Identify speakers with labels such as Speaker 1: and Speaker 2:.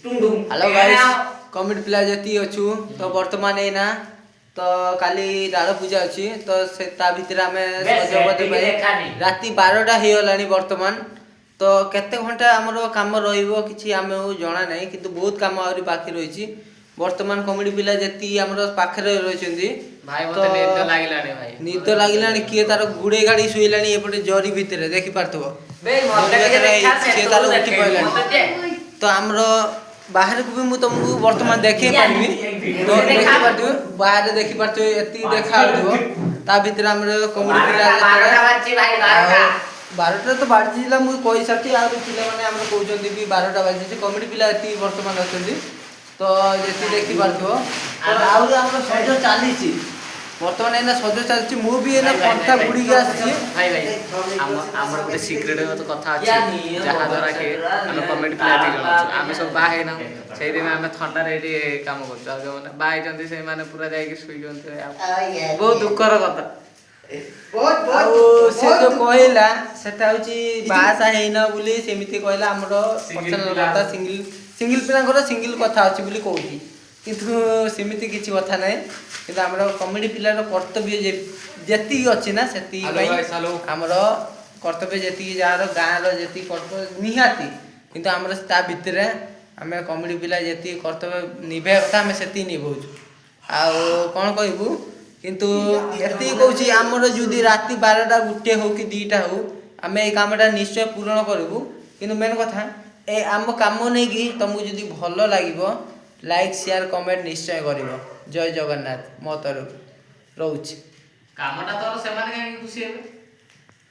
Speaker 1: Hello guys comedy पिला जति अछु तो वर्तमान एना तो काली डाल पूजा अछि तो से ता भीतर हमें सजबते भाई राती 12टा हे गलानी वर्तमान तो केते घंटा हमरो काम रहिबो किछि हमें जणा नै किंतु बहुत काम आउरी बाकी रहिछि वर्तमान कमेडी पिला जति हमरो पाखरे रहिछंदी
Speaker 2: भाई मते नींद लागिलानी भाई
Speaker 1: नींद लागिलानी किए तार गुडे गाडी सुइलानी एपटे जरी भीतर देखि पारतबो
Speaker 2: बे मते के देखा से
Speaker 1: तार उठी पइलानी तो हमरो बाहर को भी मु तुमको वर्तमान देखे पारबी तो देखि पारतु बाहर देखि पारतु एती देखा दियो ता भीतर हमरे कमेडी पिला
Speaker 2: 12टा बाजी भाई
Speaker 1: 12टा तो बाजीला मु कोइ सकी आ पिला माने हमरे कहउचंदी भी 12टा बाजी से कमेडी पिला एती वर्तमान अछंदी तो जेती देखि पारतु तो आउरी हमरो सजो चालीसी वर्तमान एना सजो चालीसी मु भी एना पंथा बुडी के आसी
Speaker 2: भाई भाई हमर गोटे सीक्रेट तो कथा अछि जहा द्वारा के हम कमेडी पिला दी जण हम सब बा है ना सेहि दिन हम ठंडा रेडी काम करछ आ माने बा है जंती से माने पूरा जाई के सुई जंती बहुत दुखर कथा
Speaker 1: बहुत से जो कहला सेटा होची भाषा हेना बोली सेमिति कहला हमरो पर्सनल कथा सिंगल पिलांकर सिंगल कथा अछि बोली कहूची किंतु सेमिति किछि कथा नै किंतु हमरो कमेडी पिलार कर्तव्य जेति अछि ना सेति हमरो कर्तव्य जेति जार गां रो जेति कर्तव्य निहाती किंतु हमरो ता भितरे हमें कमेडी पिला जेति कर्तव्य निभे कथा हमें सेति निभौछ आ कोन कहबू किंतु एति कहूची हमरो जदी राती 12टा गुटे हो कि 2टा हो हमें ए कामटा निश्चय पूर्ण करबू किंतु मेन कथा ए हम काम नै कि तुमको जदी भलो लागिवो लाइक शेयर कमेंट निश्चय करिवो जय जगन्नाथ मो तरफ रहउछ
Speaker 2: कामटा तो से माने खुशी हेबे।